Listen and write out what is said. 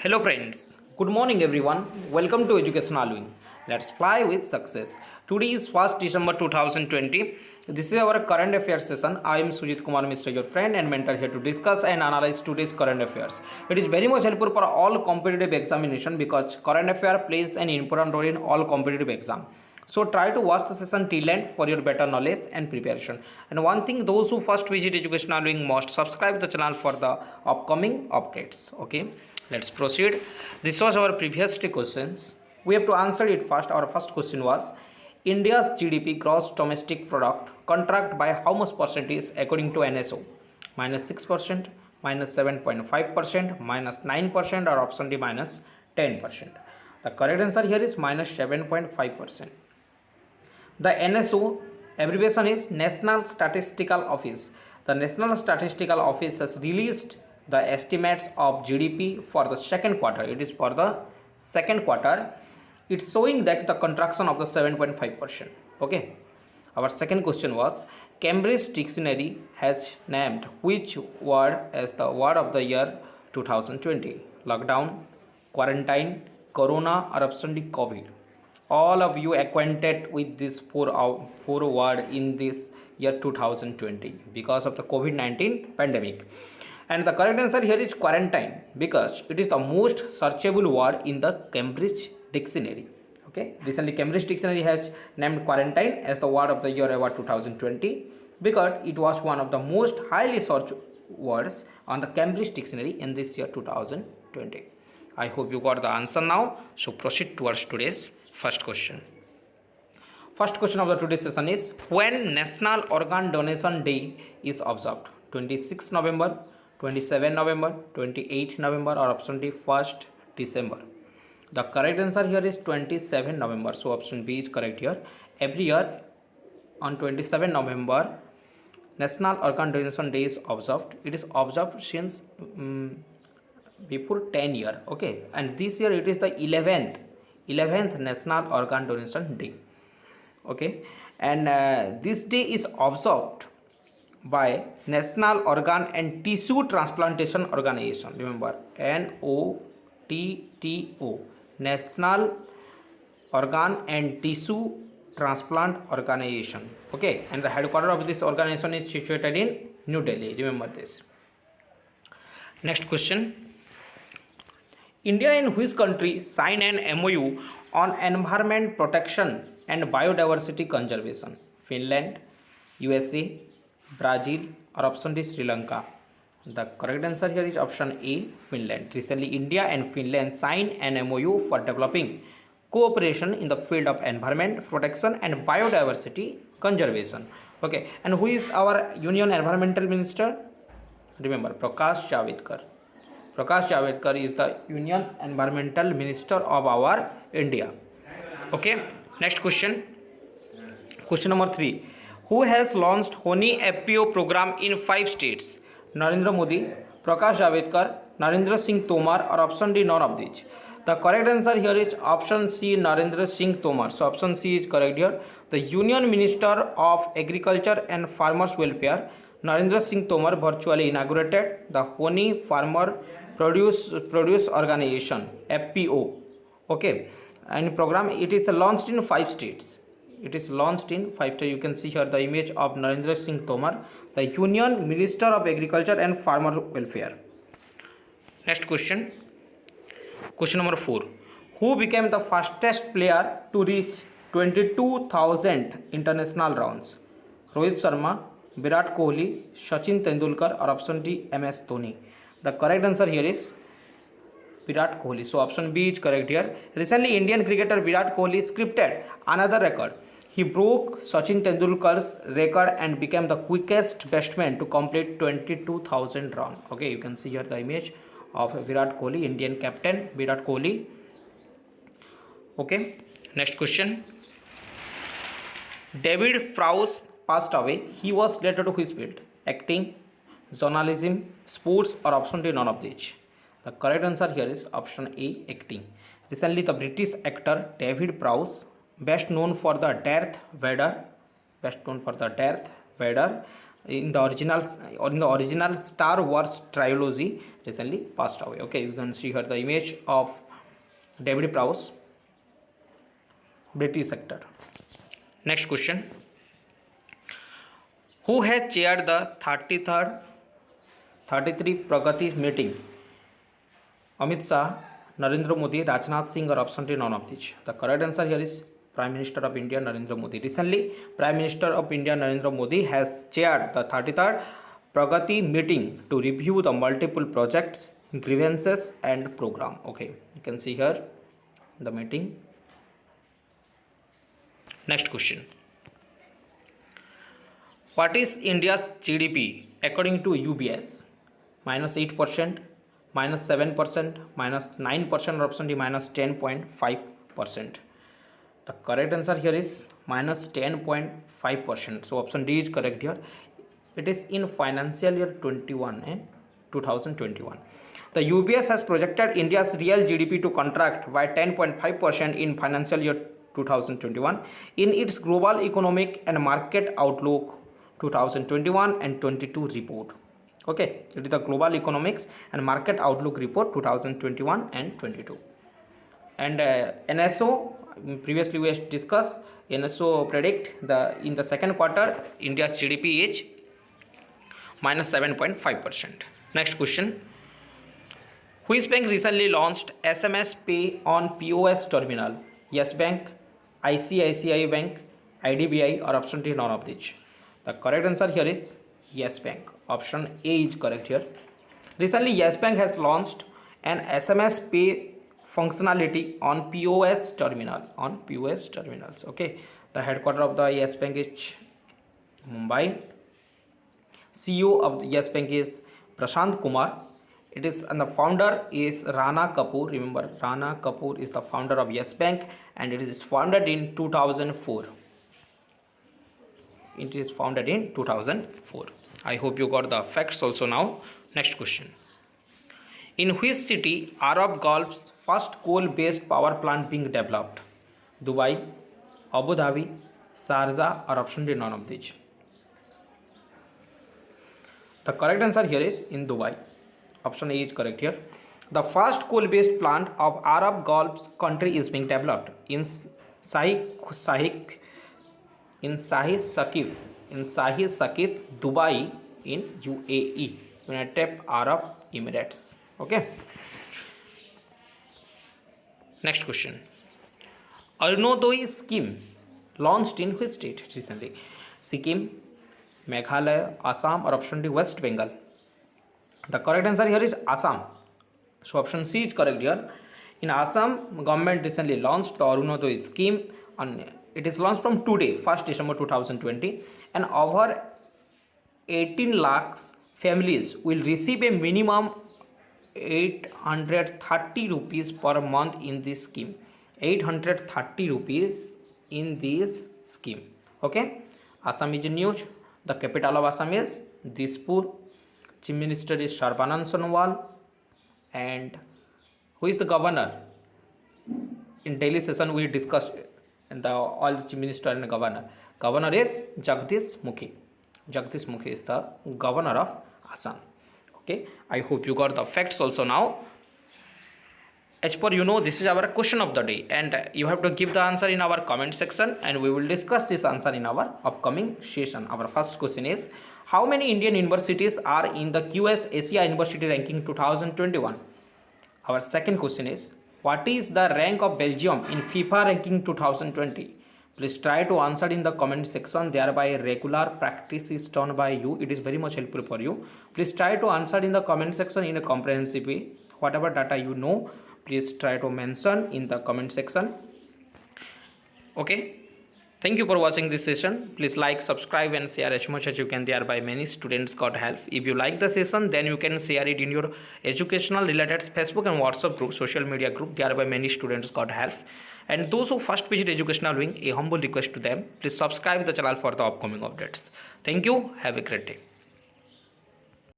Hello friends, good morning everyone. Welcome to Educational Wing. Let's fly with success. Today is 1st December 2020. This is our current affairs session. I am Sujit Kumar Mishra, your friend and mentor here to discuss and analyze today's current affairs. It is very much helpful for all competitive examination because current affair plays an important role in all competitive exam. So try to watch the session till end for your better knowledge and preparation. And one thing, those who first visit Educational Wing must subscribe the channel for the upcoming updates. Okay, let's proceed. This was our previous two questions. We have to answer it first. Our first question was India's GDP gross domestic product contract by how much percentage according to NSO? Minus 6%, minus 7.5%, minus 9%, or option D minus 10%. The correct answer here is minus 7.5%. The NSO abbreviation is National Statistical Office. The National Statistical Office has released the estimates of GDP for the second quarter. It is for the second quarter. It's showing that the contraction of the 7.5%. Okay. Our second question was Cambridge Dictionary has named which word as the word of the year 2020? Lockdown, quarantine, corona, or option D COVID. All of you acquainted with this four word in this year 2020 because of the COVID-19 pandemic. And the correct answer here is quarantine because it is the most searchable word in the Cambridge Dictionary. Okay, recently Cambridge Dictionary has named quarantine as the word of the year award 2020 because it was one of the most highly searched words on the Cambridge Dictionary in this year 2020. I hope you got the answer now. So proceed towards today's first question. First question of the today's session is when National Organ Donation Day is observed? 26 November, 27 November, 28 November, or option D 1st December. The correct answer here is 27 November. So option B is correct here. Every year on 27 November, National Organ Donation Day is observed. It is observed since before 10 years. Okay, and this year it is the 11th National Organ Donation Day. Okay, and this day is observed by National Organ and Tissue Transplantation Organization. Remember, NOTTO, National Organ and Tissue Transplant Organization. Okay, and the headquarters of this organization is situated in New Delhi. Remember this. Next question. India and which country signed an MOU on environment protection and biodiversity conservation? Finland, USA, Brazil, or option D Sri Lanka? The correct answer here is option A, Finland. Recently, India and Finland signed an MOU for developing cooperation in the field of environment protection and biodiversity conservation. Okay, and who is our Union Environmental Minister? Remember, Prakash Javadekar. Prakash Javadekar is the Union Environmental Minister of our India. Okay, next question. Question number 3. Who has launched Honi FPO program in 5 states? Narendra Modi, Prakash Javadekar, Narendra Singh Tomar, or option D none of these? The correct answer here is option C, Narendra Singh Tomar. So option C is correct here. The Union Minister of Agriculture and Farmers Welfare, Narendra Singh Tomar, virtually inaugurated the Honi Farmer Produce Organization FPO. Okay, and program it is launched in 5 states. It is launched in 5 states. You can see here the image of Narendra Singh Tomar, the Union Minister of Agriculture and Farmer Welfare. Next question. Question number 4. Who became the fastest player to reach 22,000 international rounds? Rohit Sharma, Virat Kohli, Sachin Tendulkar, or option D MS Dhoni? The correct answer here is Virat Kohli. So option B is correct here. Recently, Indian cricketer Virat Kohli scripted another record. He broke Sachin Tendulkar's record and became the quickest batsman to complete 22,000 runs. Okay, you can see here the image of Virat Kohli, Indian captain Virat Kohli. Okay, next question. David Prowse passed away. He was related to which field? Acting, journalism, sports, or option D none of these? The correct answer here is option A, acting. Recently, the British actor David Prowse, best known for the Darth Vader, in the original Star Wars trilogy recently passed away. Okay, you can see here the image of David Prowse, British actor. Next question. Who has chaired the 33 Pragati meeting? Amit Shah, Narendra Modi, Rajnath Singh, or option D, none of these. The correct answer here is Prime Minister of India Narendra Modi. Recently, Prime Minister of India Narendra Modi has chaired the 33rd Pragati meeting to review the multiple projects, grievances and program. Okay, you can see here the meeting. Next question. What is India's GDP according to UBS? -8%, -7%, -9%, or option D, -10.5%. The correct answer here is -10.5%. So option D is correct here. It is in financial year 2021. The UBS has projected India's real GDP to contract by 10.5% in financial year 2021 in its Global Economic and Market Outlook 2021 and 22 report. Okay, it is the Global Economics and Market Outlook report 2021 and 22. And NSO, previously we discussed, NSO predict in the second quarter India's GDP is -7.5%. Next question. Which bank recently launched SMS Pay on POS terminal? Yes Bank, ICICI Bank, IDBI, or option D, none of these. The correct answer here is Yes Bank. Option A is correct here. Recently, Yes Bank has launched an SMS Pay functionality on POS terminals. Okay, the headquarters of the Yes Bank is Mumbai. CEO of the Yes Bank is Prashant Kumar. It is, and the founder is Rana Kapoor. Remember, Rana Kapoor is the founder of Yes Bank, and it is founded in 2004. It is founded in 2004. I hope you got the facts also now. Next question. In which city Arab Gulf's first coal-based power plant being developed? Dubai, Abu Dhabi, Sharjah, or option D, none of these. The correct answer here is in Dubai. Option A is correct here. The first coal-based plant of Arab Gulf country is being developed in Shahid Sakif, Dubai, in UAE, United Arab Emirates. Okay. Next question. Arunodoi scheme launched in which state recently? Sikkim, Meghalaya, Assam, or option D, West Bengal. The correct answer here is Assam. So option C is correct here. In Assam, government recently launched the Arunodoi scheme, and it is launched from today, 1st December 2020, and over 18 lakhs families will receive a minimum 830 rupees per month in this scheme. 830 rupees in this scheme. Okay, Assam is news. The capital of Assam is Dispur. Chief Minister is Sarbanand Sonowal. And who is the governor? In daily session we discussed all the Chief Minister and governor. Governor is Jagdish Mukhi. Jagdish Mukhi is the governor of Assam. Okay, I hope you got the facts also now. As per this is our question of the day, and you have to give the answer in our comment section, and we will discuss this answer in our upcoming session. Our first question is, how many Indian universities are in the QS Asia University Ranking 2021? Our second question is, what is the rank of Belgium in FIFA Ranking 2020? Please try to answer in the comment section. Thereby regular practice is done by you. It is very much helpful for you. Please try to answer in the comment section in a comprehensive way. Whatever data you know, please try to mention in the comment section. Okay. Thank you for watching this session. Please like, subscribe and share as much as you can. Thereby many students got help. If you like the session, then you can share it in your educational related Facebook and WhatsApp group, social media group. Thereby many students got help. And those who first visit Educational Wing, a humble request to them, please subscribe the channel for the upcoming updates. Thank you. Have a great day.